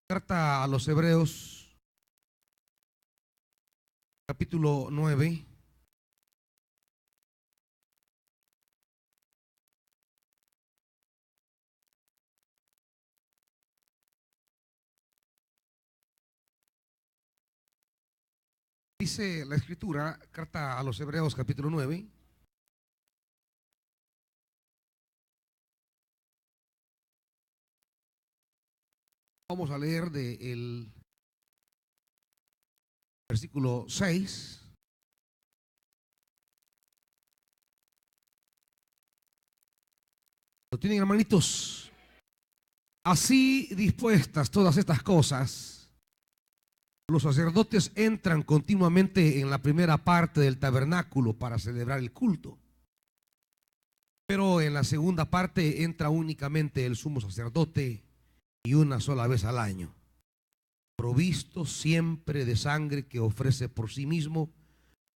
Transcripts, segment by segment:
Carta a los Hebreos, capítulo 9. Dice la escritura, carta a los Hebreos, capítulo 9. Vamos a leer del versículo 6. ¿Lo tienen, hermanitos? Así dispuestas todas estas cosas, los sacerdotes entran continuamente en la primera parte del tabernáculo para celebrar el culto. Pero en la segunda parte entra únicamente el sumo sacerdote, y una sola vez al año, provisto siempre de sangre que ofrece por sí mismo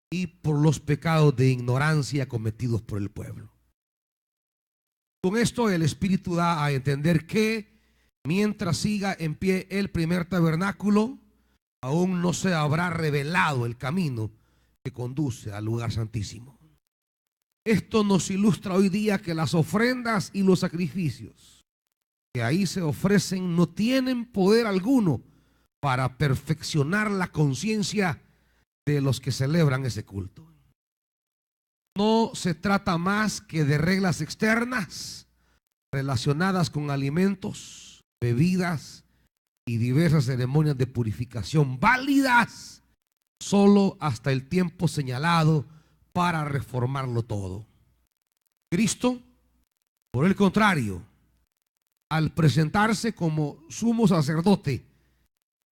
y por los pecados de ignorancia cometidos por el pueblo. Con esto el Espíritu da a entender que mientras siga en pie el primer tabernáculo, aún no se habrá revelado el camino que conduce al lugar santísimo. Esto nos ilustra hoy día que las ofrendas y los sacrificios que ahí se ofrecen no tienen poder alguno para perfeccionar la conciencia de los que celebran ese culto. No se trata más que de reglas externas relacionadas con alimentos, bebidas y diversas ceremonias de purificación válidas solo hasta el tiempo señalado para reformarlo todo. Cristo, por el contrario, al presentarse como sumo sacerdote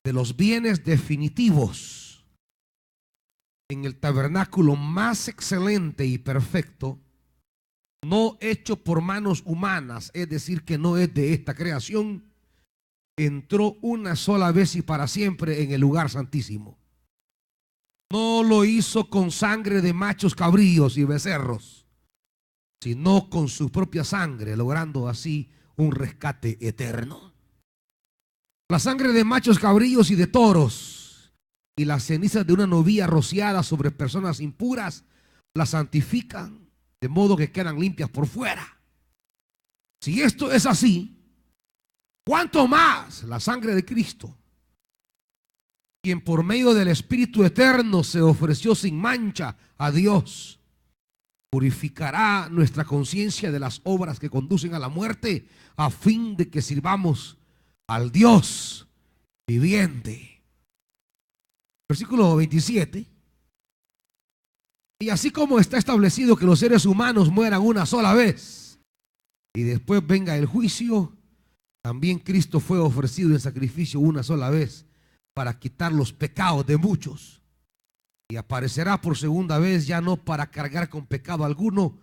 de los bienes definitivos en el tabernáculo más excelente y perfecto, no hecho por manos humanas, es decir, que no es de esta creación, entró una sola vez y para siempre en el lugar santísimo. No lo hizo con sangre de machos cabríos y becerros, sino con su propia sangre, logrando así un rescate eterno. La sangre de machos cabríos y de toros y las cenizas de una novilla rociada sobre personas impuras las santifican, de modo que quedan limpias por fuera. Si esto es así, ¿cuánto más la sangre de Cristo, quien por medio del Espíritu eterno se ofreció sin mancha a Dios, purificará nuestra conciencia de las obras que conducen a la muerte, a fin de que sirvamos al Dios viviente? Versículo 27. Y así como está establecido que los seres humanos mueran una sola vez y después venga el juicio, también Cristo fue ofrecido en sacrificio una sola vez para quitar los pecados de muchos, y aparecerá por segunda vez, ya no para cargar con pecado alguno,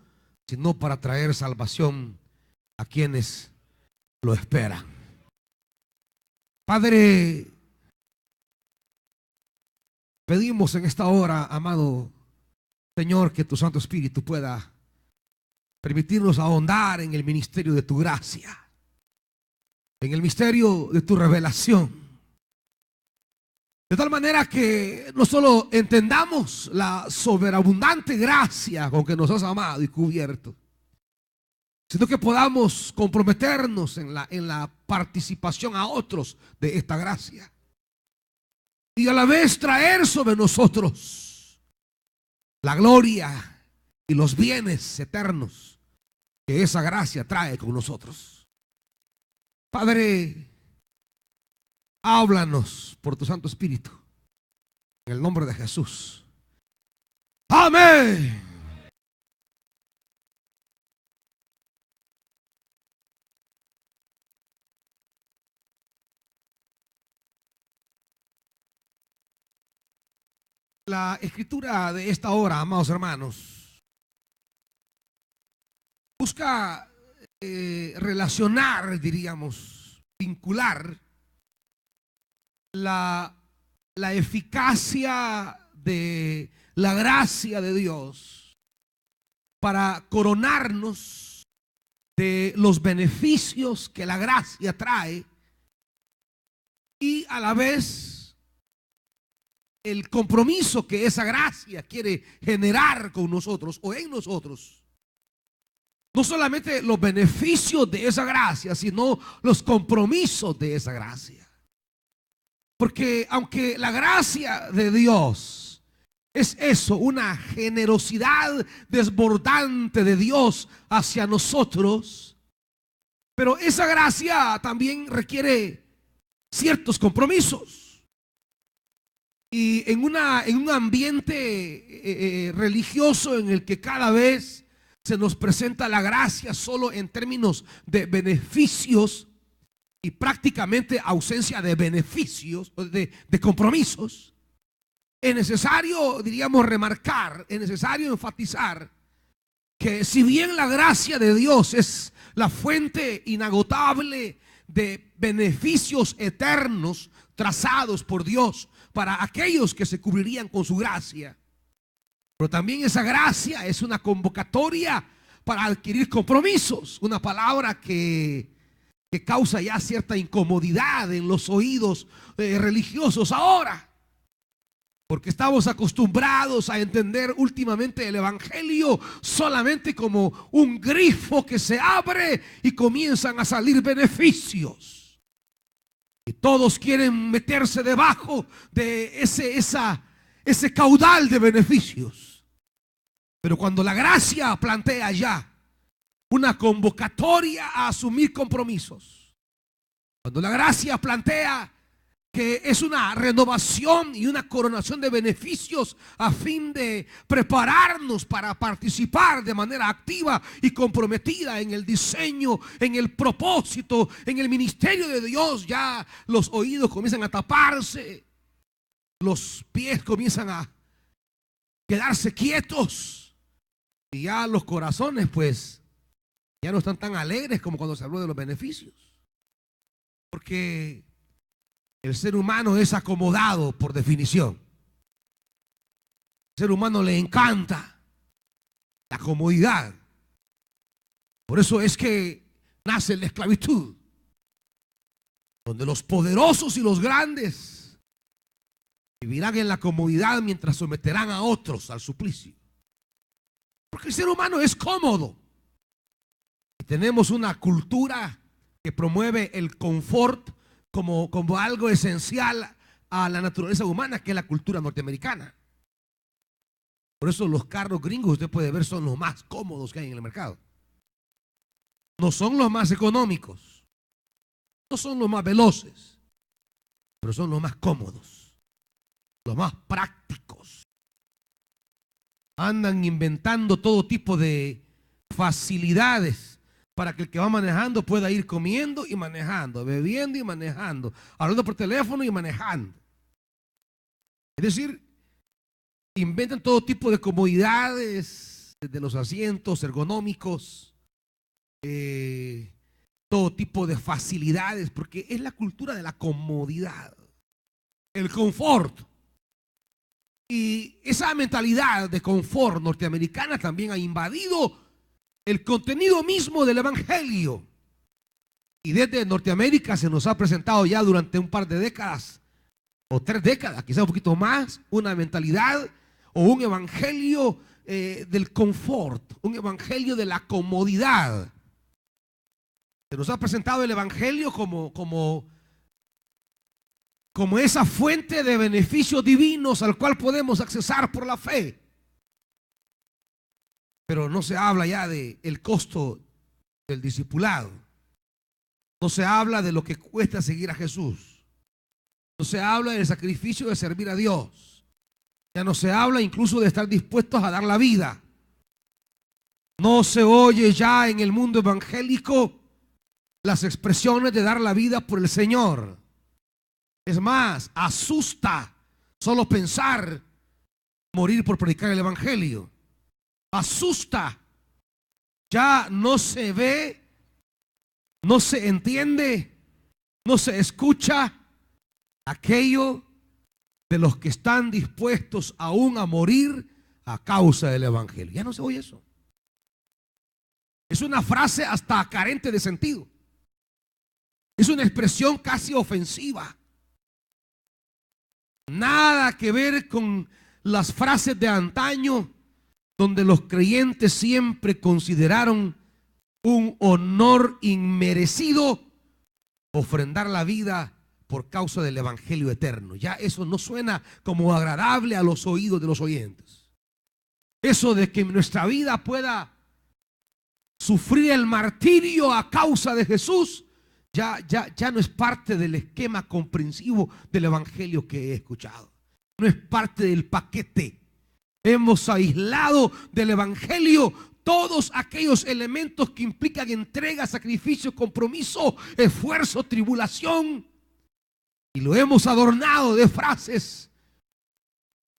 sino para traer salvación a quienes lo esperan. Padre, pedimos en esta hora, amado Señor, que tu Santo Espíritu pueda permitirnos ahondar en el ministerio de tu gracia, en el misterio de tu revelación, de tal manera que no solo entendamos la sobreabundante gracia con que nos has amado y cubierto, sino que podamos comprometernos en la participación a otros de esta gracia, y a la vez traer sobre nosotros la gloria y los bienes eternos que esa gracia trae con nosotros. Padre, háblanos por tu Santo Espíritu, en el nombre de Jesús. Amén. La escritura de esta hora, amados hermanos, busca relacionar, diríamos, vincular la eficacia de la gracia de Dios para coronarnos de los beneficios que la gracia trae y a la vez el compromiso que esa gracia quiere generar con nosotros o en nosotros. No solamente los beneficios de esa gracia, sino los compromisos de esa gracia. Porque aunque la gracia de Dios es eso, una generosidad desbordante de Dios hacia nosotros, pero esa gracia también requiere ciertos compromisos. Y en un ambiente religioso en el que cada vez se nos presenta la gracia solo en términos de beneficios y prácticamente ausencia de beneficios, de compromisos, es necesario, diríamos, remarcar, es necesario enfatizar que si bien la gracia de Dios es la fuente inagotable de beneficios eternos trazados por Dios para aquellos que se cubrirían con su gracia, pero también esa gracia es una convocatoria para adquirir compromisos, una palabra que causa ya cierta incomodidad en los oídos religiosos ahora, porque estamos acostumbrados a entender últimamente el evangelio solamente como un grifo que se abre y comienzan a salir beneficios, y todos quieren meterse debajo de ese caudal de beneficios. Pero cuando la gracia plantea ya una convocatoria a asumir compromisos, cuando la gracia plantea que es una renovación y una coronación de beneficios a fin de prepararnos para participar de manera activa y comprometida en el diseño, en el propósito, en el ministerio de Dios, ya los oídos comienzan a taparse, los pies comienzan a quedarse quietos y ya los corazones pues ya no están tan alegres como cuando se habló de los beneficios, porque el ser humano es acomodado por definición. El ser humano le encanta la comodidad. Por eso es que nace la esclavitud, donde los poderosos y los grandes vivirán en la comodidad mientras someterán a otros al suplicio. Porque el ser humano es cómodo. Y tenemos una cultura que promueve el confort como algo esencial a la naturaleza humana, que es la cultura norteamericana. Por eso los carros gringos, usted puede ver, son los más cómodos que hay en el mercado. No son los más económicos, no son los más veloces, pero son los más cómodos, los más prácticos. Andan inventando todo tipo de facilidades para que el que va manejando pueda ir comiendo y manejando, bebiendo y manejando, hablando por teléfono y manejando. Es decir, inventan todo tipo de comodidades, desde los asientos ergonómicos, todo tipo de facilidades, porque es la cultura de la comodidad, el confort. Y esa mentalidad de confort norteamericana también ha invadido el contenido mismo del evangelio. Y desde Norteamérica se nos ha presentado ya durante un par de décadas o 3 décadas, quizás un poquito más, una mentalidad o un evangelio del confort, un evangelio de la comodidad. Se nos ha presentado el evangelio como esa fuente de beneficios divinos al cual podemos accesar por la fe. Pero no se habla ya del costo del discipulado. No se habla de lo que cuesta seguir a Jesús. No se habla del sacrificio de servir a Dios. Ya no se habla incluso de estar dispuestos a dar la vida. No se oye ya en el mundo evangélico las expresiones de dar la vida por el Señor. Es más, asusta solo pensar morir por predicar el evangelio. Asusta. Ya no se ve, no se entiende, no se escucha aquello de los que están dispuestos aún a morir a causa del evangelio. Ya no se oye eso. Es una frase hasta carente de sentido. Es una expresión casi ofensiva. Nada que ver con las frases de antaño, donde los creyentes siempre consideraron un honor inmerecido ofrendar la vida por causa del evangelio eterno. Ya eso no suena como agradable a los oídos de los oyentes. Eso de que nuestra vida pueda sufrir el martirio a causa de Jesús, ya no es parte del esquema comprensivo del evangelio que he escuchado. No es parte del paquete. Hemos aislado del evangelio todos aquellos elementos que implican entrega, sacrificio, compromiso, esfuerzo, tribulación, y lo hemos adornado de frases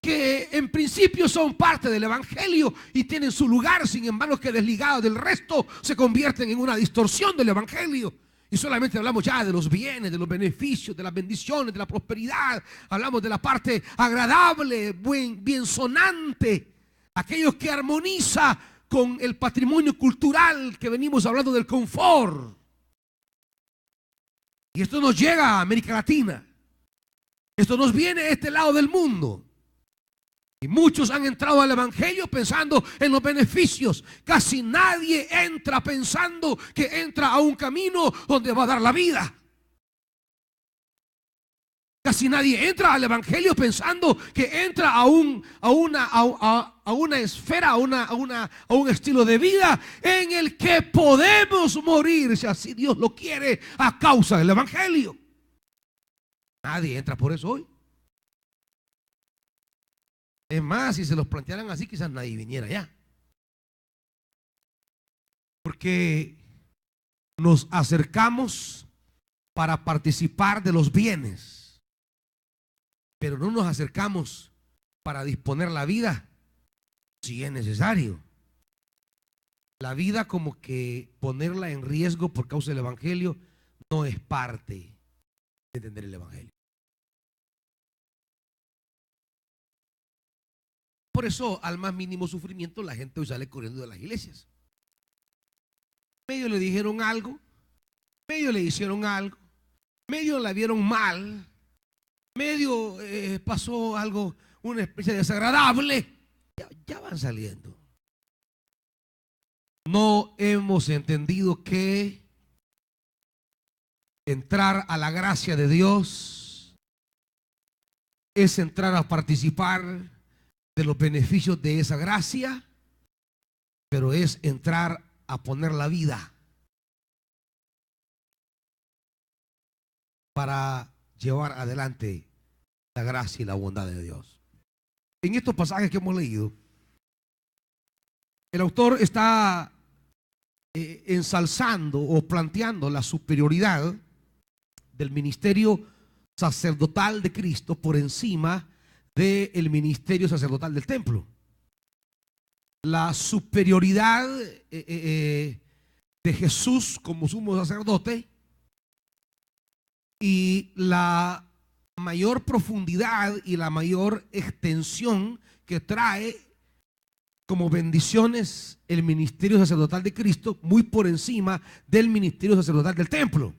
que en principio son parte del evangelio y tienen su lugar, sin embargo que desligados del resto se convierten en una distorsión del evangelio. Y solamente hablamos ya de los bienes, de los beneficios, de las bendiciones, de la prosperidad. Hablamos de la parte agradable, bien sonante, aquello que armoniza con el patrimonio cultural que venimos hablando del confort. Y esto nos llega a América Latina. Esto nos viene a este lado del mundo. Y muchos han entrado al evangelio pensando en los beneficios. Casi nadie entra pensando que entra a un camino donde va a dar la vida. Casi nadie entra al evangelio pensando que entra a una esfera, a un estilo de vida en el que podemos morir, si así Dios lo quiere, a causa del evangelio. Nadie entra por eso hoy. Es más, si se los plantearan así, quizás nadie viniera ya. Porque nos acercamos para participar de los bienes, pero no nos acercamos para disponer la vida si es necesario. La vida, como que ponerla en riesgo por causa del evangelio, no es parte de entender el evangelio. Por eso, al más mínimo sufrimiento, la gente hoy sale corriendo de las iglesias. Medio le dijeron algo, medio le hicieron algo, medio la vieron mal, medio pasó algo, una especie de desagradable. Ya van saliendo. No hemos entendido que entrar a la gracia de Dios es entrar a participar de los beneficios de esa gracia, pero es entrar a poner la vida para llevar adelante la gracia y la bondad de Dios. En estos pasajes que hemos leído, el autor está ensalzando o planteando la superioridad del ministerio sacerdotal de Cristo por encima del ministerio sacerdotal del templo. La superioridad de Jesús como sumo sacerdote y la mayor profundidad y la mayor extensión que trae como bendiciones el ministerio sacerdotal de Cristo, muy por encima del ministerio sacerdotal del templo.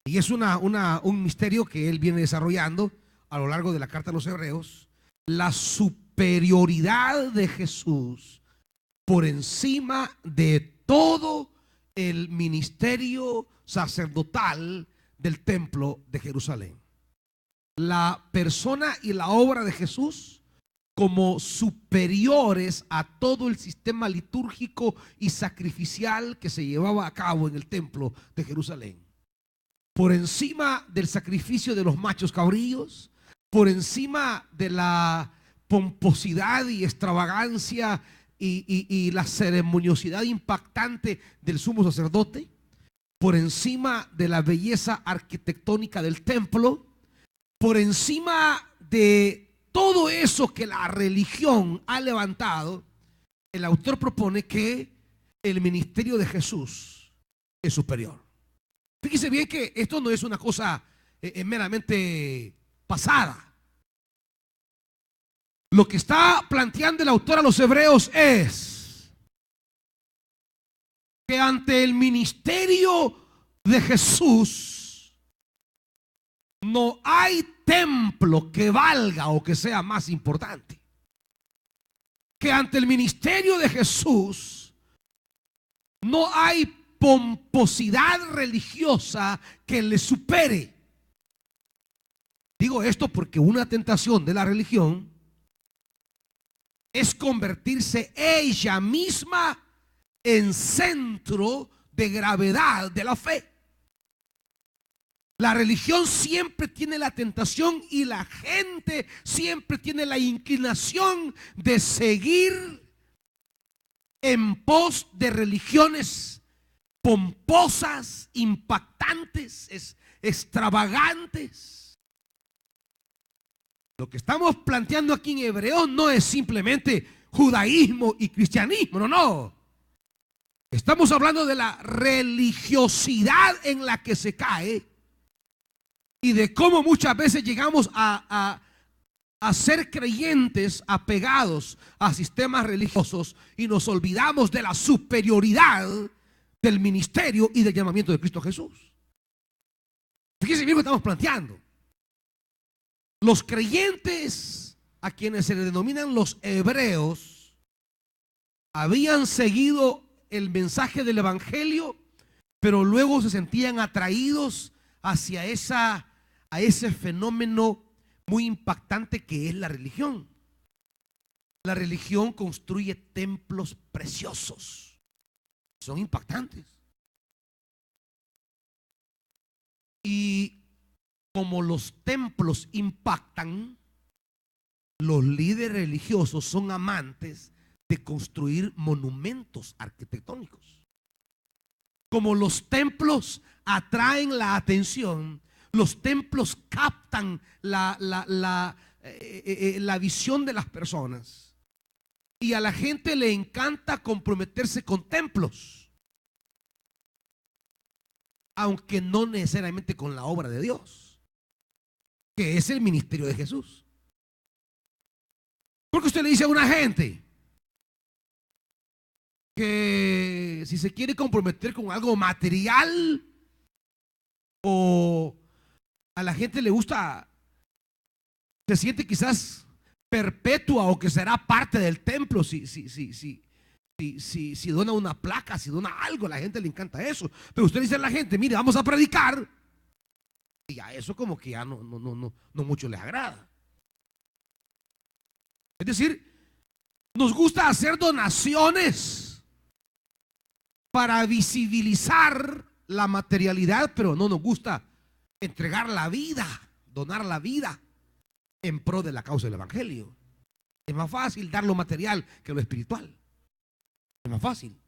Y es un misterio que él viene desarrollando a lo largo de la carta a los Hebreos, la superioridad de Jesús por encima de todo el ministerio sacerdotal del templo de Jerusalén. La persona y la obra de Jesús como superiores a todo el sistema litúrgico y sacrificial que se llevaba a cabo en el templo de Jerusalén. Por encima del sacrificio de los machos cabríos, por encima de la pomposidad y extravagancia y la ceremoniosidad impactante del sumo sacerdote, por encima de la belleza arquitectónica del templo, por encima de todo eso que la religión ha levantado, el autor propone que el ministerio de Jesús es superior. Fíjese bien que esto no es una cosa meramente pasada. Lo que está planteando el autor a los hebreos es que ante el ministerio de Jesús no hay templo que valga o que sea más importante que ante el ministerio de Jesús. No hay pomposidad religiosa que le supere. Digo esto porque una tentación de la religión es convertirse ella misma en centro de gravedad de la fe. La religión siempre tiene la tentación y la gente siempre tiene la inclinación de seguir en pos de religiones pomposas, impactantes, extravagantes. Lo que estamos planteando aquí en Hebreos no es simplemente judaísmo y cristianismo, no. Estamos hablando de la religiosidad en la que se cae y de cómo muchas veces llegamos a ser creyentes apegados a sistemas religiosos y nos olvidamos de la superioridad del ministerio y del llamamiento de Cristo Jesús. Fíjense bien lo que estamos planteando. Los creyentes, a quienes se les denominan los hebreos, habían seguido el mensaje del evangelio, pero luego se sentían atraídos hacia a ese fenómeno muy impactante que es la religión. La religión construye templos preciosos, son impactantes. Y como los templos impactan, los líderes religiosos son amantes de construir monumentos arquitectónicos. Como los templos atraen la atención, los templos captan la visión de las personas, y a la gente le encanta comprometerse con templos, aunque no necesariamente con la obra de Dios, que es el ministerio de Jesús. Porque usted le dice a una gente que si se quiere comprometer con algo material, o a la gente le gusta, se siente quizás perpetua o que será parte del templo si dona una placa, si dona algo, a la gente le encanta eso. Pero usted dice a la gente, mire, vamos a predicar, y a eso como que ya no mucho les agrada. Es decir, nos gusta hacer donaciones para visibilizar la materialidad, pero no nos gusta entregar la vida, donar la vida en pro de la causa del evangelio. Es más fácil dar lo material que lo espiritual. Es más fácil.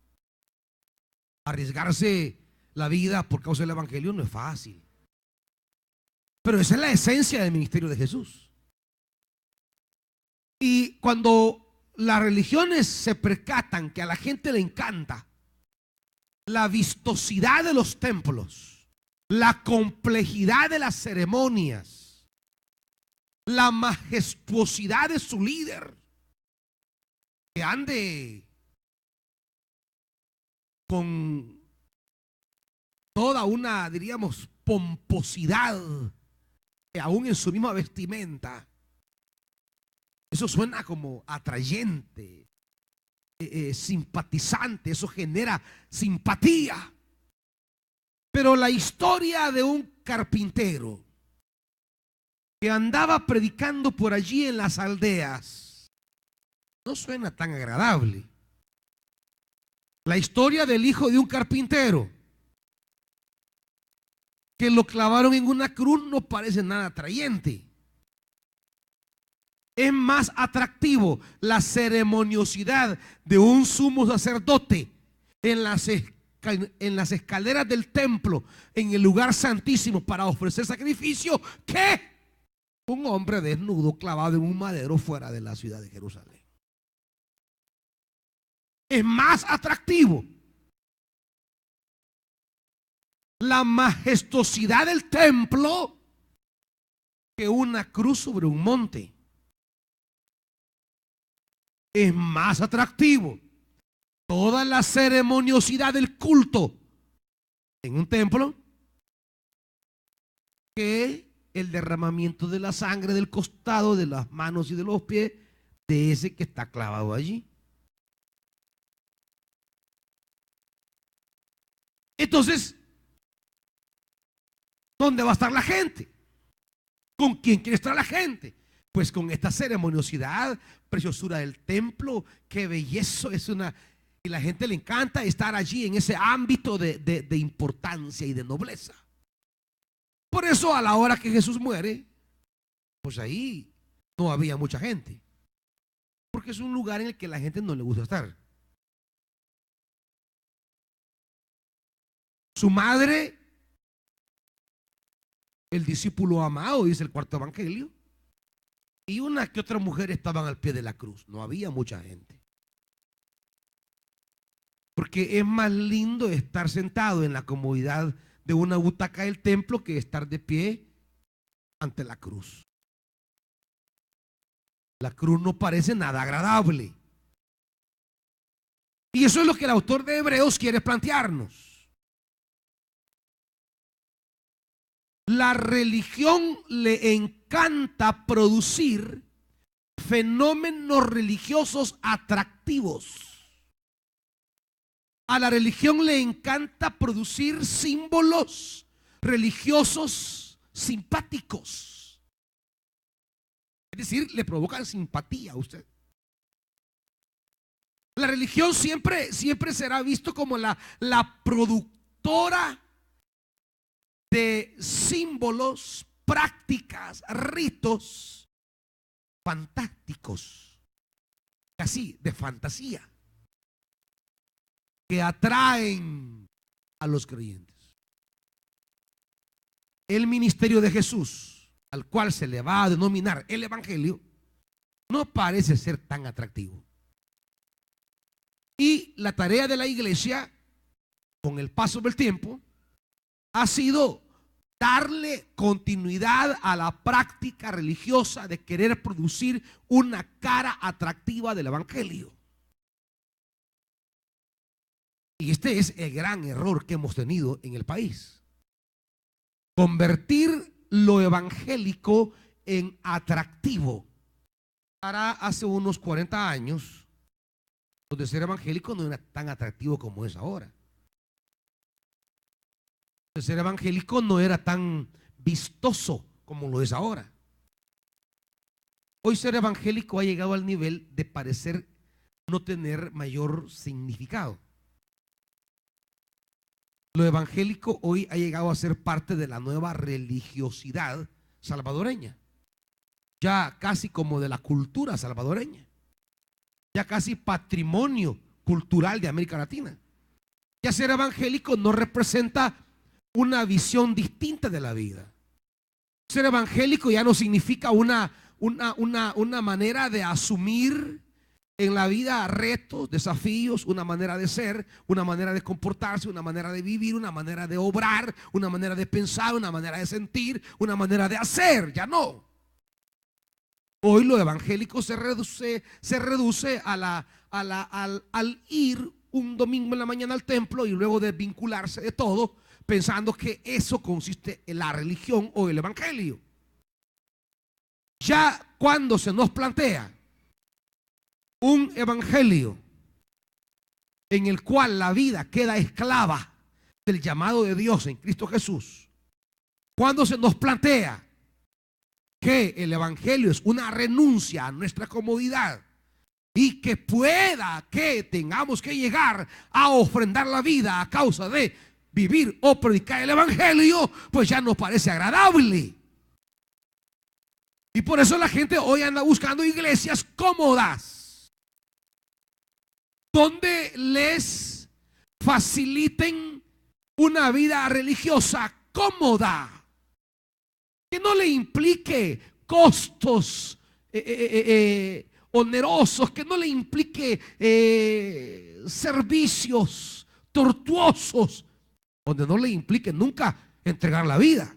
Arriesgarse la vida por causa del evangelio no es fácil. Pero esa es la esencia del ministerio de Jesús. Y cuando las religiones se percatan que a la gente le encanta la vistosidad de los templos, la complejidad de las ceremonias, la majestuosidad de su líder, que ande con toda una, diríamos, pomposidad, aún en su misma vestimenta, eso suena como atrayente, simpatizante, eso genera simpatía. Pero la historia de un carpintero que andaba predicando por allí en las aldeas no suena tan agradable. La historia del hijo de un carpintero que lo clavaron en una cruz no parece nada atrayente. Es más atractivo la ceremoniosidad de un sumo sacerdote en las escaleras del templo, en el lugar santísimo, para ofrecer sacrificio, que un hombre desnudo clavado en un madero fuera de la ciudad de Jerusalén. Es más atractivo la majestuosidad del templo que una cruz sobre un monte. Es más atractivo toda la ceremoniosidad del culto en un templo que el derramamiento de la sangre del costado, de las manos y de los pies de ese que está clavado allí. Entonces, ¿dónde va a estar la gente? ¿Con quién quiere estar la gente? Pues con esta ceremoniosidad, preciosura del templo, qué belleza, es una... Y la gente le encanta estar allí en ese ámbito de importancia y de nobleza. Por eso a la hora que Jesús muere, pues ahí no había mucha gente. Porque es un lugar en el que la gente no le gusta estar. Su madre, el discípulo amado, dice el cuarto evangelio, y una que otra mujer estaban al pie de la cruz. No había mucha gente. Porque es más lindo estar sentado en la comodidad de una butaca del templo que estar de pie ante la cruz. La cruz no parece nada agradable. Y eso es lo que el autor de Hebreos quiere plantearnos. La religión le encanta producir fenómenos religiosos atractivos. A la religión le encanta producir símbolos religiosos simpáticos. Es decir, le provocan simpatía a usted. La religión siempre será visto como la productora de símbolos, prácticas, ritos fantásticos, casi de fantasía, que atraen a los creyentes. El ministerio de Jesús, al cual se le va a denominar el evangelio, no parece ser tan atractivo. Y la tarea de la iglesia, con el paso del tiempo, ha sido darle continuidad a la práctica religiosa de querer producir una cara atractiva del evangelio. Y este es el gran error que hemos tenido en el país. Convertir lo evangélico en atractivo. Para hace unos 40 años, donde ser evangélico no era tan atractivo como es ahora. Ser evangélico no era tan vistoso como lo es ahora. Hoy ser evangélico ha llegado al nivel de parecer no tener mayor significado. Lo evangélico hoy ha llegado a ser parte de la nueva religiosidad salvadoreña, ya casi como de la cultura salvadoreña, ya casi patrimonio cultural de América Latina. Ya ser evangélico no representa una visión distinta de la vida. Ser evangélico ya no significa una manera de asumir en la vida retos, desafíos, una manera de ser, una manera de comportarse, una manera de vivir, una manera de obrar, una manera de pensar, una manera de sentir, una manera de hacer. Ya no. Hoy lo evangélico se reduce al ir un domingo en la mañana al templo y luego desvincularse de todo, pensando que eso consiste en la religión o el evangelio. Ya cuando se nos plantea un evangelio en el cual la vida queda esclava del llamado de Dios en Cristo Jesús, cuando se nos plantea que el evangelio es una renuncia a nuestra comodidad y que pueda que tengamos que llegar a ofrendar la vida a causa de vivir o predicar el evangelio, pues ya nos parece agradable. Y por eso la gente hoy anda buscando iglesias cómodas, donde les faciliten una vida religiosa cómoda, que no le implique costos onerosos, que no le implique servicios tortuosos, donde no le implique nunca entregar la vida.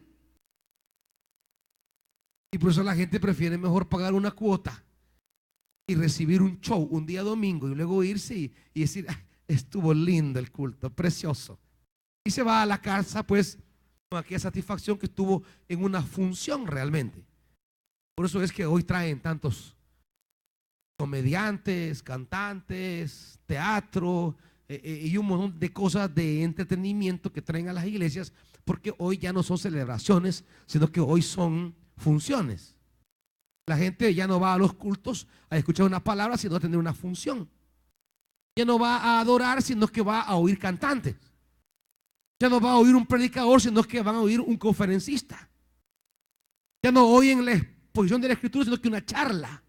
Y por eso la gente prefiere mejor pagar una cuota y recibir un show un día domingo y luego irse y decir: estuvo lindo el culto, precioso. Y se va a la casa pues aquella satisfacción que estuvo en una función realmente. Por eso es que hoy traen tantos comediantes, cantantes, teatro y un montón de cosas de entretenimiento que traen a las iglesias, porque hoy ya no son celebraciones, sino que hoy son funciones. La gente ya no va a los cultos a escuchar una palabra, sino a tener una función. Ya no va a adorar, sino que va a oír cantantes. Ya no va a oír un predicador, sino que van a oír un conferencista. Ya no oyen la exposición de la escritura, sino que una charla.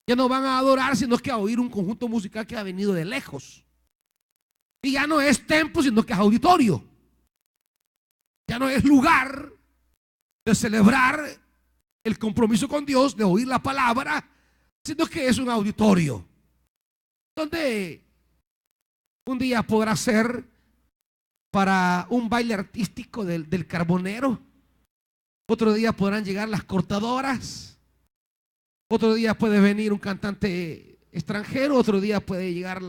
Ya no van a adorar, sino que a oír un conjunto musical que ha venido de lejos. Y ya no es templo, sino que es auditorio. Ya no es lugar de celebrar el compromiso con Dios, de oír la palabra, sino que es un auditorio donde un día podrá ser para un baile artístico del carbonero, otro día podrán llegar las cortadoras, otro día puede venir un cantante extranjero, otro día puede llegar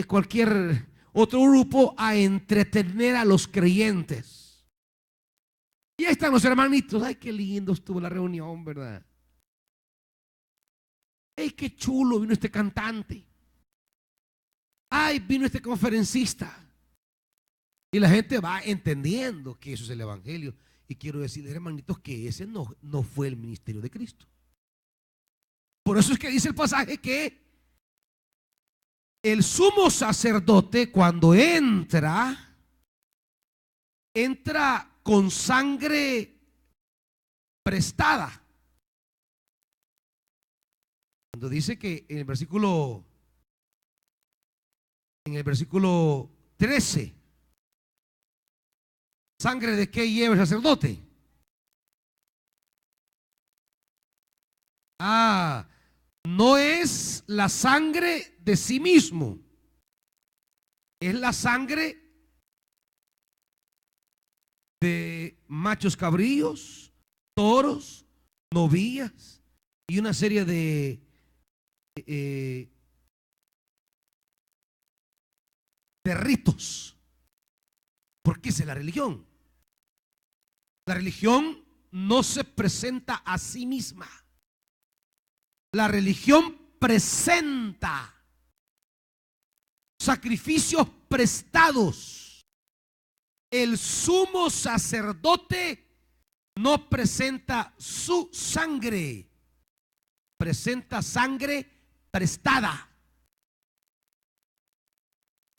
cualquier otro grupo a entretener a los creyentes. Y ahí están los hermanitos. Ay, qué lindo estuvo la reunión, ¿verdad? Ay, qué chulo vino este cantante. Ay, vino este conferencista. Y la gente va entendiendo que eso es el evangelio. Y quiero decirles, hermanitos, que ese no fue el ministerio de Cristo. Por eso es que dice el pasaje que el sumo sacerdote, cuando entra con sangre prestada. Cuando dice que en el versículo 13, ¿sangre de qué lleva el sacerdote? No es la sangre de sí mismo, es la sangre de machos cabríos, toros, novillas y una serie de ritos. Porque esa es la religión. La religión no se presenta a sí misma. La religión presenta sacrificios prestados. El sumo sacerdote no presenta su sangre, presenta sangre prestada.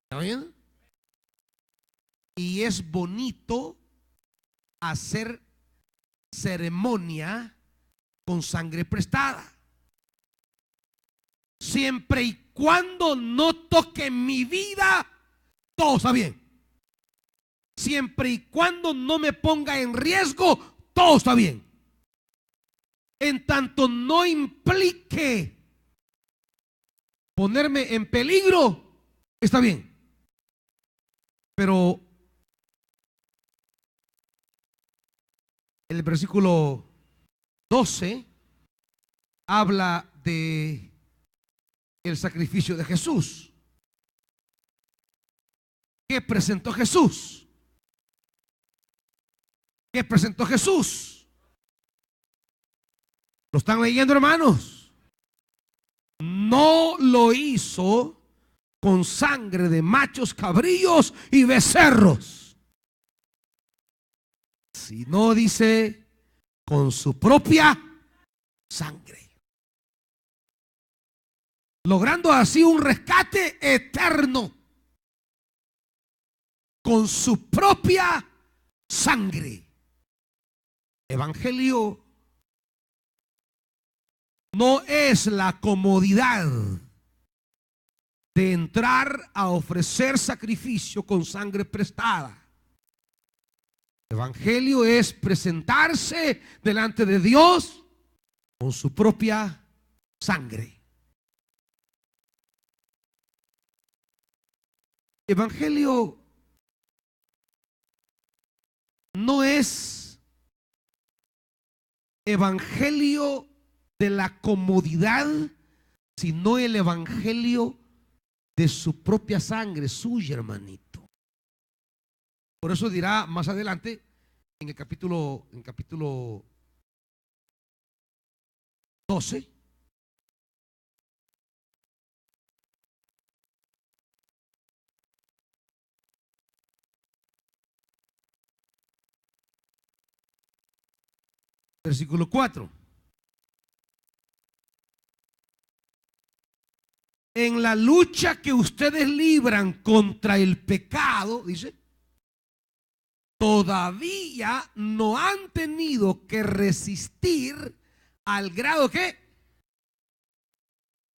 ¿Está bien? Y es bonito hacer ceremonia con sangre prestada, siempre y cuando no toque mi vida, todo está bien. Siempre y cuando no me ponga en riesgo, todo está bien. En tanto no implique ponerme en peligro, está bien. Pero el versículo 12 habla de el sacrificio de Jesús. ¿Qué presentó Jesús? ¿Qué presentó Jesús? ¿Lo están leyendo, hermanos? No lo hizo con sangre de machos cabríos y becerros, sino dice con su propia sangre, logrando así un rescate eterno con su propia sangre. Evangelio no es la comodidad de entrar a ofrecer sacrificio con sangre prestada. Evangelio es presentarse delante de Dios con su propia sangre. Evangelio no es evangelio de la comodidad, sino el evangelio de su propia sangre, suya, hermanito. Por eso dirá más adelante en el capítulo 12, versículo 4. En la lucha que ustedes libran contra el pecado, dice, todavía no han tenido que resistir al grado que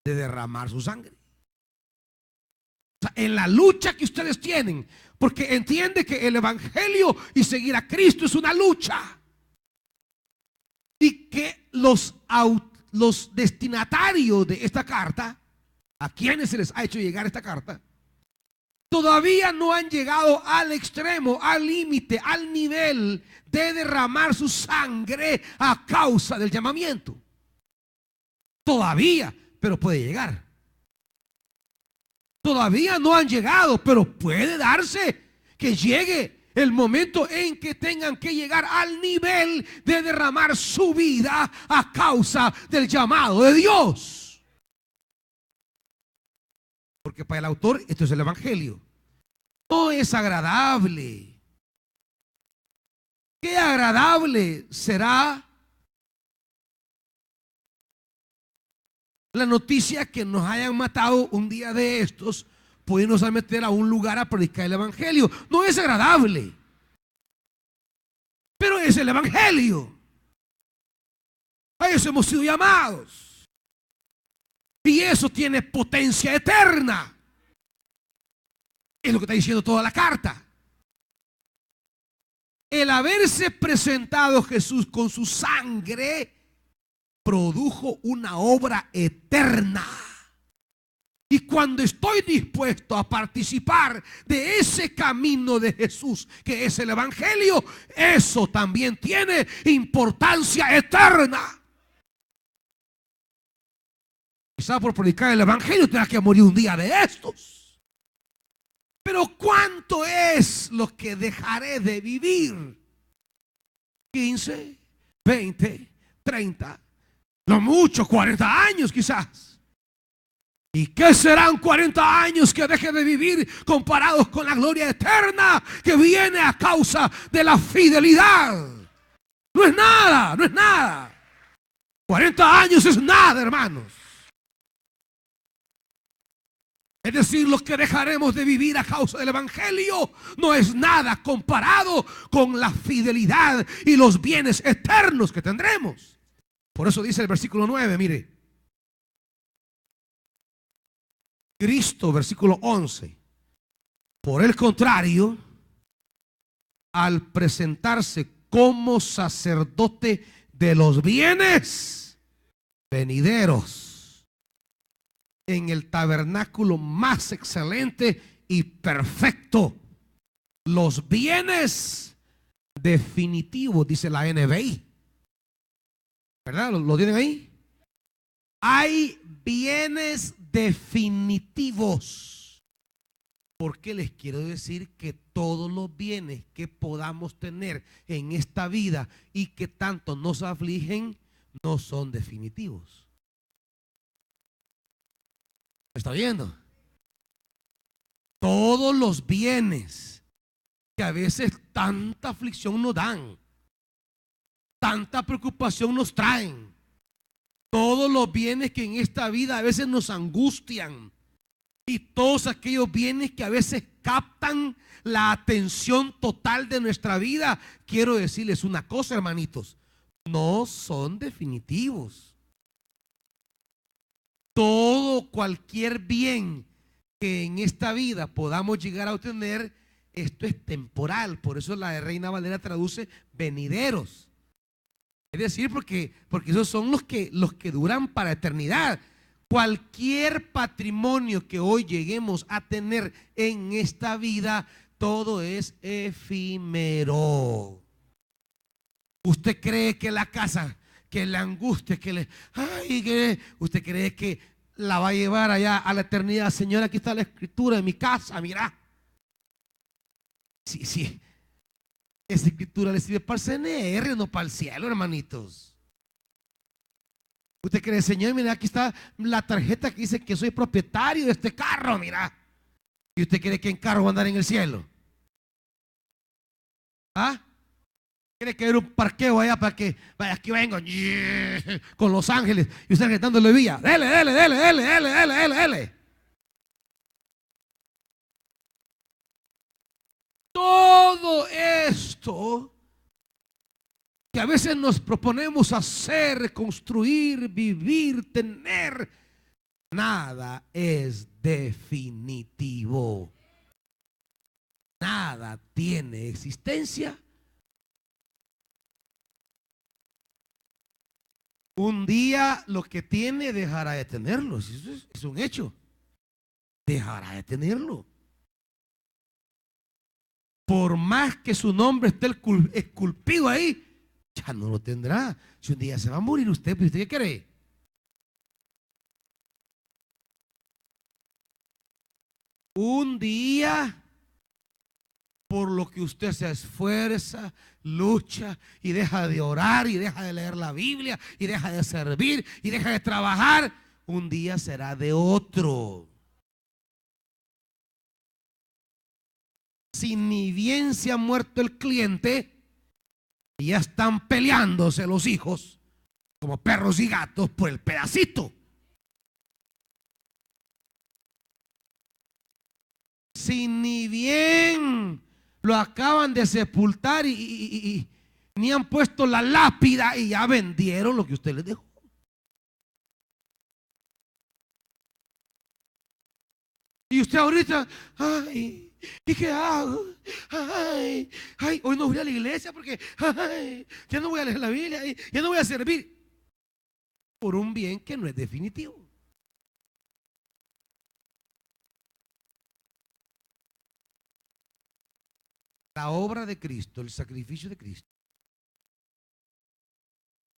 de derramar su sangre. O sea, en la lucha que ustedes tienen, porque entiende que el evangelio y seguir a Cristo es una lucha, y que los destinatarios de esta carta, a quienes se les ha hecho llegar esta carta, todavía no han llegado al extremo, al límite, al nivel de derramar su sangre a causa del llamamiento. Todavía, pero puede llegar. Todavía no han llegado, pero puede darse que llegue el momento en que tengan que llegar al nivel de derramar su vida a causa del llamado de Dios. Porque para el autor esto es el evangelio. No es agradable. Qué agradable será la noticia que nos hayan matado un día de estos, pudiéndonos a meter a un lugar a predicar el evangelio. No es agradable, pero es el evangelio. A eso hemos sido llamados. Y eso tiene potencia eterna. Es lo que está diciendo toda la carta. El haberse presentado Jesús con su sangre produjo una obra eterna. Y cuando estoy dispuesto a participar de ese camino de Jesús, que es el evangelio, eso también tiene importancia eterna. Quizá por predicar el evangelio tenga que morir un día de estos. Pero ¿cuánto es lo que dejaré de vivir? 15, 20, 30, no mucho, 40 años quizás. ¿Y qué serán 40 años que deje de vivir comparados con la gloria eterna que viene a causa de la fidelidad? No es nada, no es nada. 40 años es nada, hermanos. Es decir, lo que dejaremos de vivir a causa del evangelio no es nada comparado con la fidelidad y los bienes eternos que tendremos. Por eso dice el versículo 9, mire. Cristo, versículo 11. Por el contrario, al presentarse como sacerdote de los bienes venideros, en el tabernáculo más excelente y perfecto, los bienes definitivos, dice la NBI, ¿verdad? ¿Lo tienen ahí? Hay bienes definitivos. ¿Por qué les quiero decir que todos los bienes que podamos tener en esta vida y que tanto nos afligen no son definitivos? ¿Está viendo? Todos los bienes que a veces tanta aflicción nos dan, tanta preocupación nos traen, todos los bienes que en esta vida a veces nos angustian, y todos aquellos bienes que a veces captan la atención total de nuestra vida, quiero decirles una cosa, hermanitos, no son definitivos. Todo, cualquier bien que en esta vida podamos llegar a obtener, esto es temporal. Por eso la Reina Valera traduce venideros. Es decir, porque esos son los que duran para eternidad. Cualquier patrimonio que hoy lleguemos a tener en esta vida, todo es efímero. ¿Usted cree que la casa, que la angustia, que usted cree que la va a llevar allá a la eternidad? Señora, aquí está la escritura en mi casa, mira. Sí, Esa escritura le sirve para el CNR, no para el cielo, hermanitos. Usted quiere, Señor, mira, aquí está la tarjeta que dice que soy propietario de este carro, mira. ¿Y usted quiere que en carro va a andar en el cielo? ¿Ah? ¿Quiere que haya un parqueo allá para que, vaya, aquí vengo con los ángeles y usted dándole vía? Dele, dele, dele, dele, dele, dele, dele, dele. Todo esto que a veces nos proponemos hacer, construir, vivir, tener, nada es definitivo. Nada tiene existencia. Un día lo que tiene dejará de tenerlo. Eso es un hecho. Dejará de tenerlo. Por más que su nombre esté esculpido ahí, ya no lo tendrá. Si un día se va a morir usted, ¿pues usted qué cree? Un día, por lo que usted se esfuerza, lucha y deja de orar y deja de leer la Biblia y deja de servir y deja de trabajar, un día será de otro. Si ni bien se ha muerto el cliente, y ya están peleándose los hijos como perros y gatos por el pedacito. Si ni bien lo acaban de sepultar y ni han puesto la lápida y ya vendieron lo que usted les dejó. Y usted ahorita, ay, ¿y qué hago? Ay, ay, hoy no voy a la iglesia porque ay, ya no voy a leer la Biblia, ya no voy a servir. Por un bien que no es definitivo. La obra de Cristo, el sacrificio de Cristo,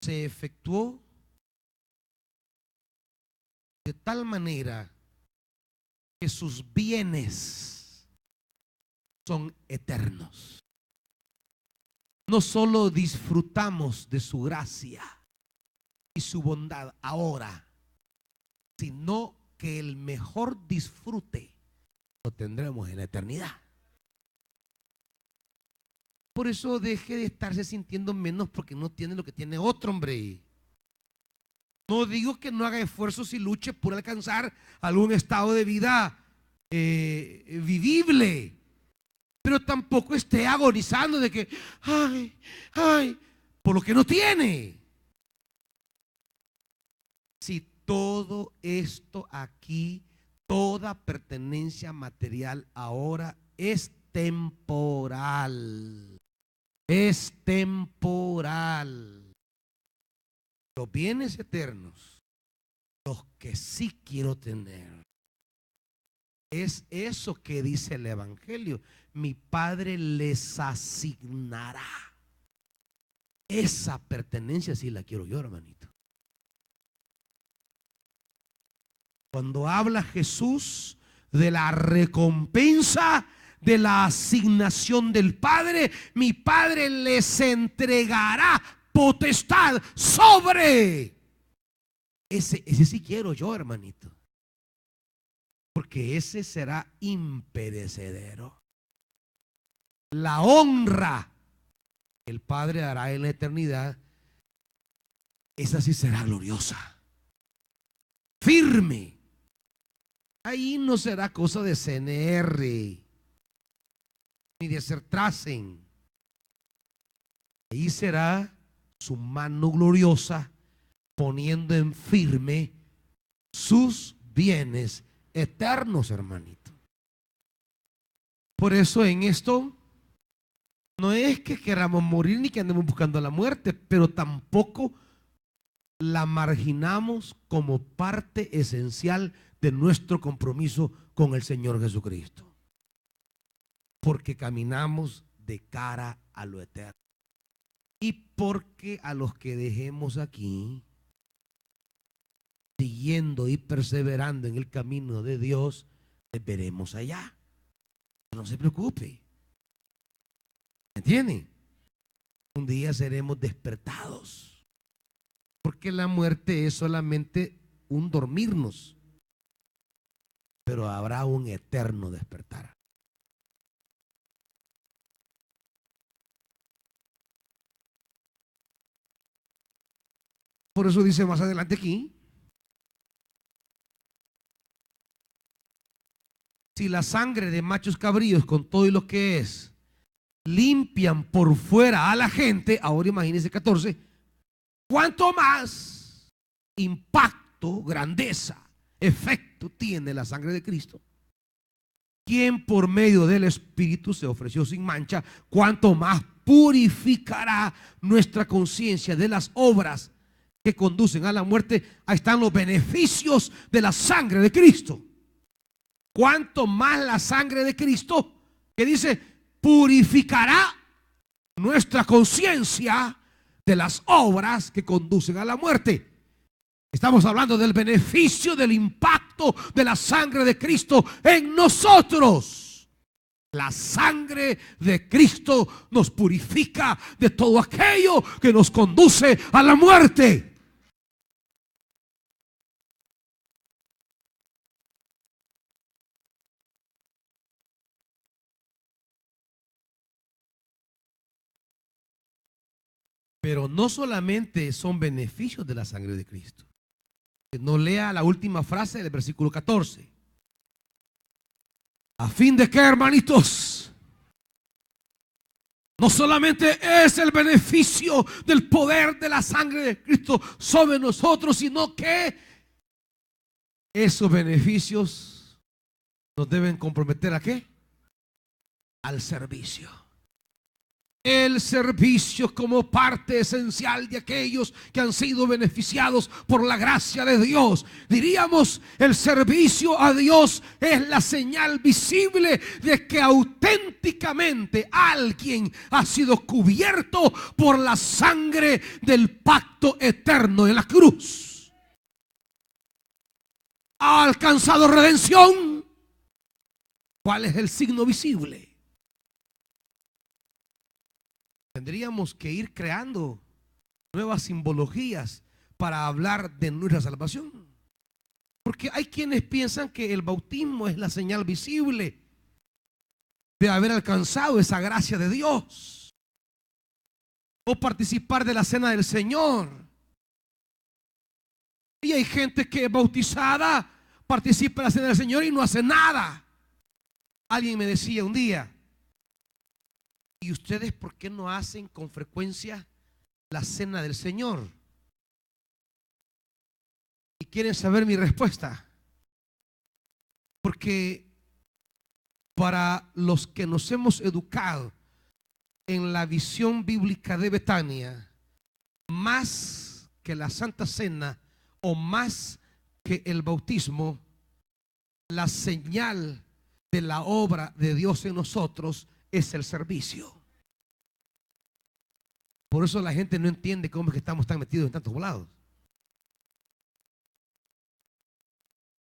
se efectuó de tal manera que sus bienes son eternos. No solo disfrutamos de su gracia y su bondad ahora, sino que el mejor disfrute lo tendremos en la eternidad. Por eso deje de estarse sintiendo menos porque no tiene lo que tiene otro, hombre. No digo que no haga esfuerzos y luche por alcanzar algún estado de vida vivible, pero tampoco esté agonizando de que, ay, ay, por lo que no tiene. Si todo esto aquí, toda pertenencia material ahora es temporal. Es temporal. Los bienes eternos, los que sí quiero tener, es eso que dice el Evangelio. Mi Padre les asignará. Esa pertenencia sí la quiero yo, hermanito. Cuando habla Jesús de la recompensa, de la asignación del Padre, mi Padre les entregará potestad sobre. Ese sí quiero yo, hermanito. Porque ese será imperecedero. La honra que el Padre dará en la eternidad, esa sí será gloriosa, firme. Ahí no será cosa de CNR ni de hacer tracen. Ahí será su mano gloriosa poniendo en firme sus bienes eternos, hermanito. Por eso en esto no es que queramos morir ni que andemos buscando la muerte, pero tampoco la marginamos como parte esencial de nuestro compromiso con el Señor Jesucristo, porque caminamos de cara a lo eterno y porque a los que dejemos aquí siguiendo y perseverando en el camino de Dios, les veremos allá. No se preocupe. ¿Entienden? Un día seremos despertados, porque la muerte es solamente un dormirnos, pero habrá un eterno despertar. Por eso dice más adelante aquí: si la sangre de machos cabríos con todo y lo que es limpian por fuera a la gente, ahora imagínense 14, cuánto más impacto, grandeza, efecto tiene la sangre de Cristo, quien por medio del Espíritu se ofreció sin mancha, cuánto más purificará nuestra conciencia de las obras que conducen a la muerte. Ahí están los beneficios de la sangre de Cristo. Cuánto más la sangre de Cristo, que dice, purificará nuestra conciencia de las obras que conducen a la muerte. Estamos hablando del beneficio, del impacto de la sangre de Cristo en nosotros. La sangre de Cristo nos purifica de todo aquello que nos conduce a la muerte. Pero no solamente son beneficios de la sangre de Cristo. No lea la última frase del versículo 14. A fin de que, hermanitos, no solamente es el beneficio del poder de la sangre de Cristo sobre nosotros, sino que esos beneficios nos deben comprometer ¿a qué? Al servicio. El servicio como parte esencial de aquellos que han sido beneficiados por la gracia de Dios. Diríamos, el servicio a Dios es la señal visible de que auténticamente alguien ha sido cubierto por la sangre del pacto eterno en la cruz. Ha alcanzado redención. ¿Cuál es el signo visible? Tendríamos que ir creando nuevas simbologías para hablar de nuestra salvación. Porque hay quienes piensan que el bautismo es la señal visible de haber alcanzado esa gracia de Dios. O participar de la cena del Señor. Y hay gente que es bautizada, participa de la cena del Señor y no hace nada. Alguien me decía un día: ¿y ustedes por qué no hacen con frecuencia la cena del Señor? ¿Y quieren saber mi respuesta? Porque para los que nos hemos educado en la visión bíblica de Betania, más que la Santa Cena o más que el bautismo, la señal de la obra de Dios en nosotros es el servicio. Por eso la gente no entiende cómo es que estamos tan metidos en tantos volados.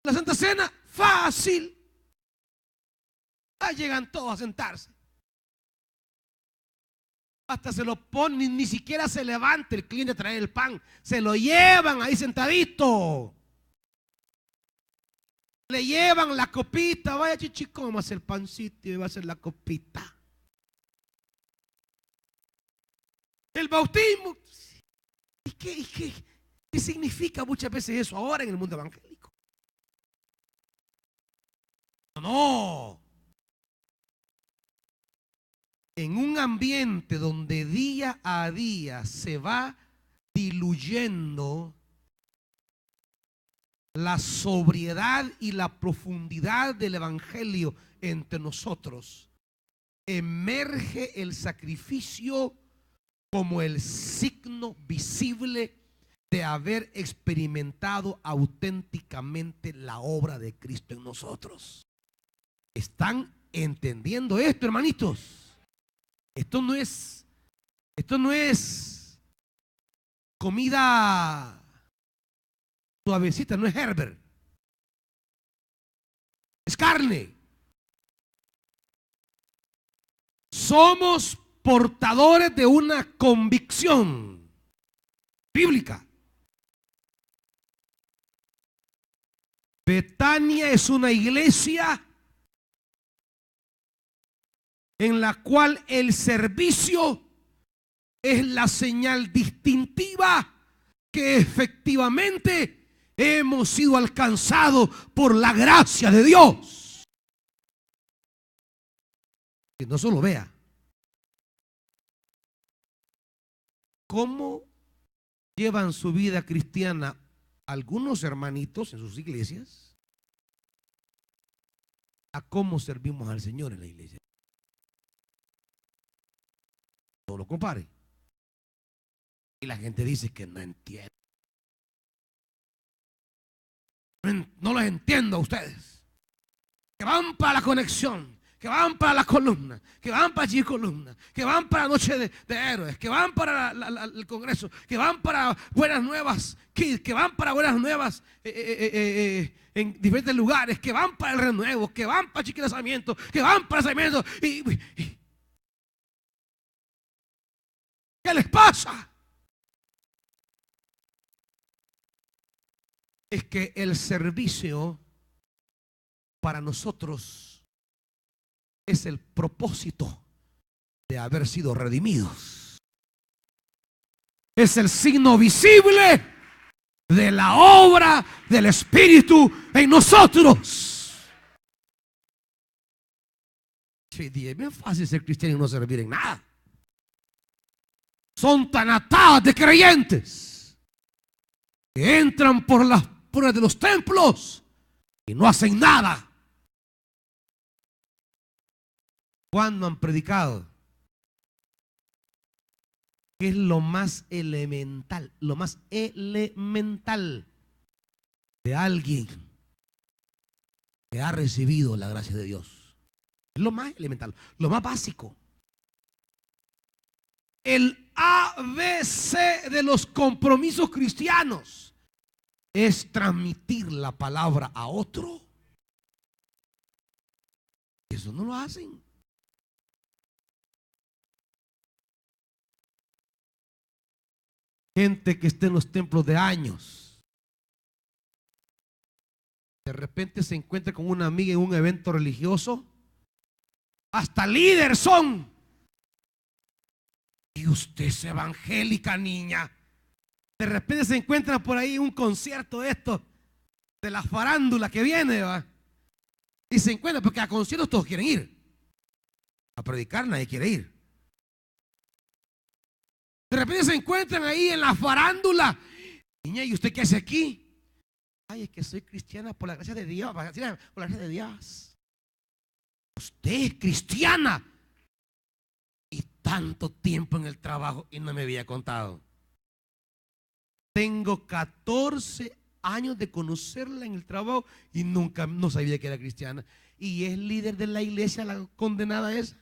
La Santa Cena, fácil. Ahí llegan todos a sentarse. Hasta se lo ponen, ni siquiera se levanta el cliente a traer el pan. Se lo llevan ahí sentadito. Le llevan la copita. Vaya chichi, cómase el pancito y va a hacer la copita. El bautismo. ¿Y qué significa muchas veces eso ahora en el mundo evangélico? No. En un ambiente donde día a día se va diluyendo la sobriedad y la profundidad del evangelio entre nosotros, emerge el sacrificio como el signo visible de haber experimentado auténticamente la obra de Cristo en nosotros. ¿Están entendiendo esto, hermanitos? Esto no es comida suavecita, no es Herbert. Es carne. Somos portadores de una convicción bíblica. Betania es una iglesia en la cual el servicio es la señal distintiva que efectivamente hemos sido alcanzados por la gracia de Dios. Que no solo vea cómo llevan su vida cristiana algunos hermanitos en sus iglesias, a cómo servimos al Señor en la iglesia. No lo compare. Y la gente dice que no entiende. No los entiendo a ustedes. Que van para la conexión, que van para la columna, que van para allí columna, que van para la noche de héroes, que van para el congreso, que van para buenas nuevas, que van para buenas nuevas en diferentes lugares, que van para el renuevo, que van para chiquilazamiento, que van para lanzamiento. ¿Qué les pasa? Es que el servicio para nosotros es el propósito de haber sido redimidos. Es el signo visible de la obra del Espíritu en nosotros. Sí, es bien fácil ser cristiano y no servir en nada. Son tan atadas de creyentes que entran por las puertas de los templos y no hacen nada. ¿Cuándo han predicado? ¿Qué es lo más elemental? Lo más elemental de alguien que ha recibido la gracia de Dios. Es lo más elemental, lo más básico. El ABC de los compromisos cristianos es transmitir la palabra a otro. Eso no lo hacen. Gente que está en los templos de años, de repente se encuentra con una amiga en un evento religioso, hasta líder son. Y usted es evangélica, niña. De repente se encuentra por ahí un concierto de esto, de la farándula que viene, ¿va? Y se encuentra, porque a conciertos todos quieren ir. A predicar nadie quiere ir. De repente se encuentran ahí en la farándula. Niña, ¿y usted qué hace aquí? Ay, es que soy cristiana por la gracia de Dios. Por la gracia de Dios. Usted es cristiana. Y tanto tiempo en el trabajo y no me había contado. Tengo 14 años de conocerla en el trabajo y nunca, no sabía que era cristiana. Y es líder de la iglesia, la condenada esa.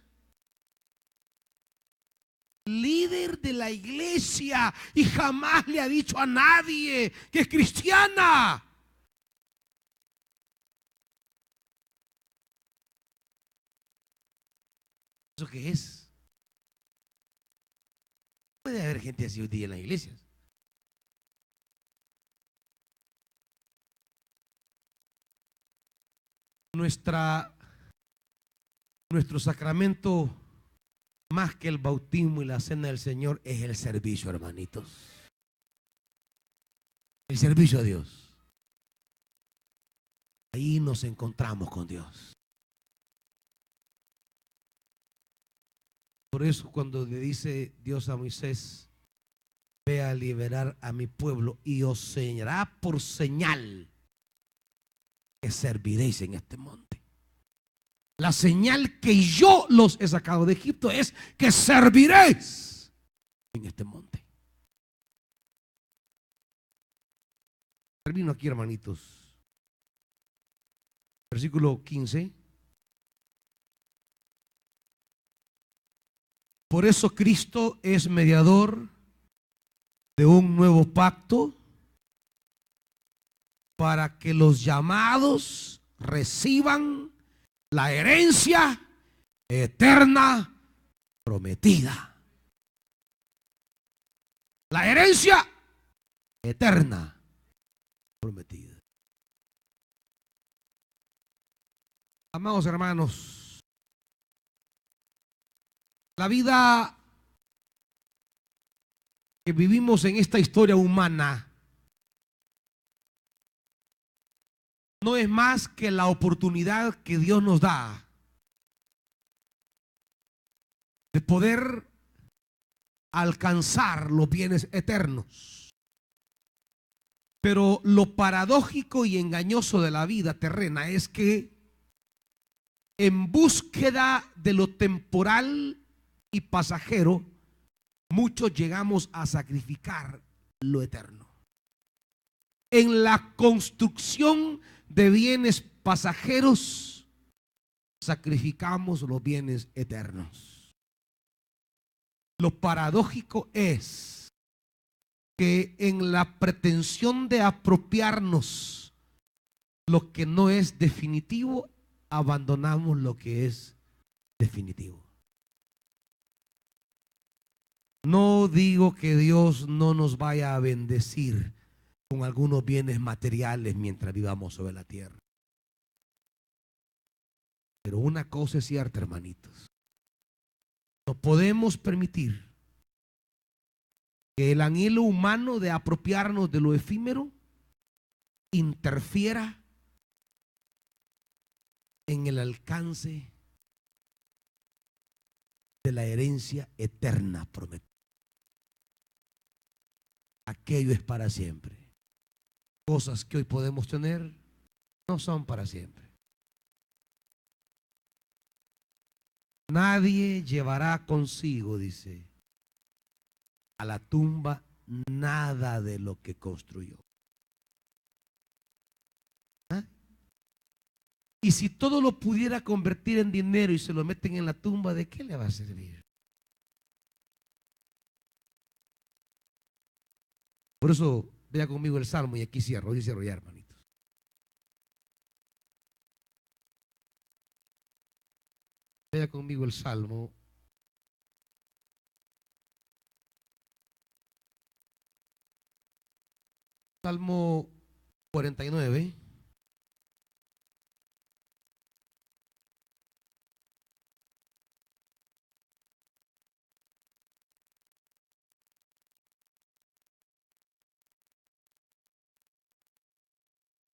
Líder de la iglesia y jamás le ha dicho a nadie que es cristiana. ¿Eso qué es? Puede haber gente así hoy día en las iglesias. Nuestro sacramento, más que el bautismo y la cena del Señor, es el servicio, hermanitos. El servicio a Dios. Ahí nos encontramos con Dios. Por eso cuando le dice Dios a Moisés, ve a liberar a mi pueblo y os será por señal que serviréis en este monte. La señal que yo los he sacado de Egipto es que serviréis en este monte. Termino aquí, hermanitos. Versículo 15. Por eso Cristo es mediador de un nuevo pacto, para que los llamados reciban la herencia eterna prometida. La herencia eterna prometida. Amados hermanos, la vida que vivimos en esta historia humana no es más que la oportunidad que Dios nos da de poder alcanzar los bienes eternos. Pero lo paradójico y engañoso de la vida terrena es que en búsqueda de lo temporal y pasajero, muchos llegamos a sacrificar lo eterno. En la construcción de bienes pasajeros, sacrificamos los bienes eternos. Lo paradójico es que en la pretensión de apropiarnos lo que no es definitivo, abandonamos lo que es definitivo. No digo que Dios no nos vaya a bendecir con algunos bienes materiales mientras vivamos sobre la tierra. Pero una cosa es cierta, hermanitos. No podemos permitir que el anhelo humano de apropiarnos de lo efímero interfiera en el alcance de la herencia eterna prometida. Aquello es para siempre. Cosas que hoy podemos tener no son para siempre. Nadie llevará consigo, dice, a la tumba nada de lo que construyó. ¿Ah? Y si todo lo pudiera convertir en dinero y se lo meten en la tumba, ¿de qué le va a servir? Por eso, vea conmigo el Salmo y aquí cierro ya, hermanitos. Vea conmigo el Salmo. Salmo 49.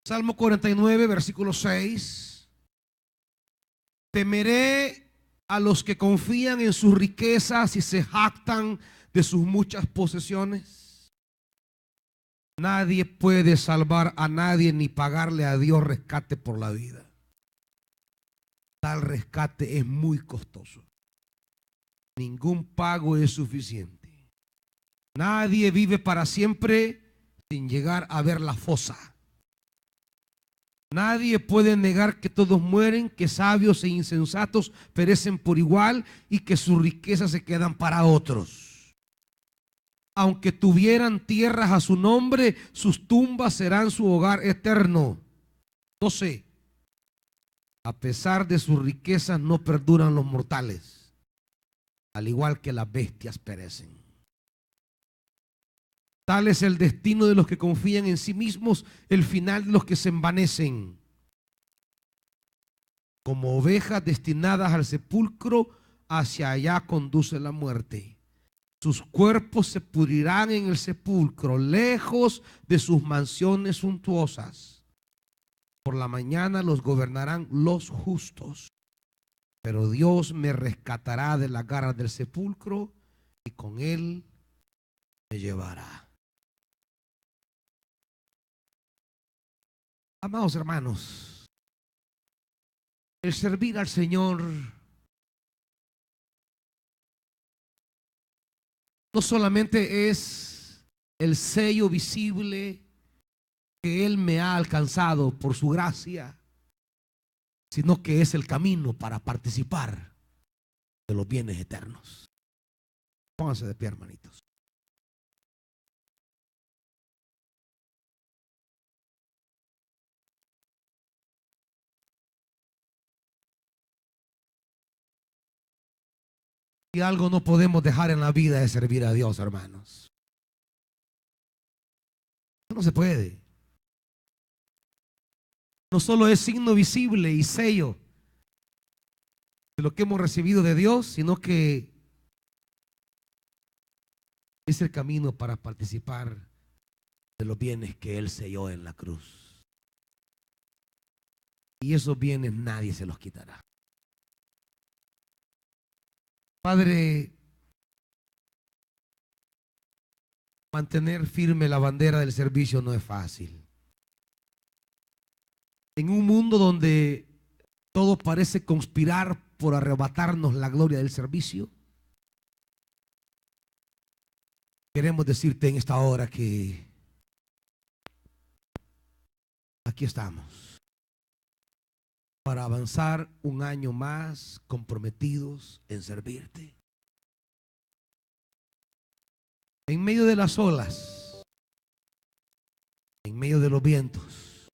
Salmo 49, versículo 6. Temeré a los que confían en sus riquezas y se jactan de sus muchas posesiones. Nadie puede salvar a nadie ni pagarle a Dios rescate por la vida. Tal rescate es muy costoso. Ningún pago es suficiente. Nadie vive para siempre sin llegar a ver la fosa. Nadie puede negar que todos mueren, que sabios e insensatos perecen por igual y que sus riquezas se quedan para otros. Aunque tuvieran tierras a su nombre, sus tumbas serán su hogar eterno. 12. A pesar de sus riquezas no perduran los mortales, al igual que las bestias perecen. Tal es el destino de los que confían en sí mismos, el final de los que se envanecen. Como ovejas destinadas al sepulcro, hacia allá conduce la muerte. Sus cuerpos se pudrirán en el sepulcro, lejos de sus mansiones suntuosas. Por la mañana los gobernarán los justos, pero Dios me rescatará de las garras del sepulcro y con él me llevará. Amados hermanos, el servir al Señor no solamente es el sello visible que Él me ha alcanzado por su gracia, sino que es el camino para participar de los bienes eternos. Pónganse de pie, hermanitos. Y algo no podemos dejar en la vida es servir a Dios, hermanos. No se puede. No solo es signo visible y sello de lo que hemos recibido de Dios, sino que es el camino para participar de los bienes que Él selló en la cruz. Y esos bienes nadie se los quitará. Padre, mantener firme la bandera del servicio no es fácil. En un mundo donde todo parece conspirar por arrebatarnos la gloria del servicio, queremos decirte en esta hora que aquí estamos para avanzar un año más comprometidos en servirte. En medio de las olas, en medio de los vientos,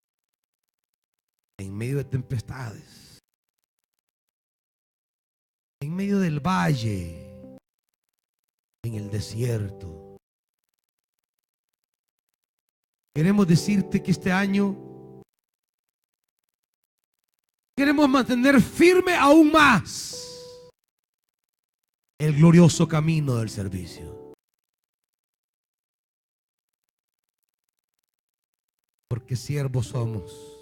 en medio de tempestades, en medio del valle, en el desierto. Queremos decirte que este año queremos mantener firme aún más el glorioso camino del servicio. Porque siervos somos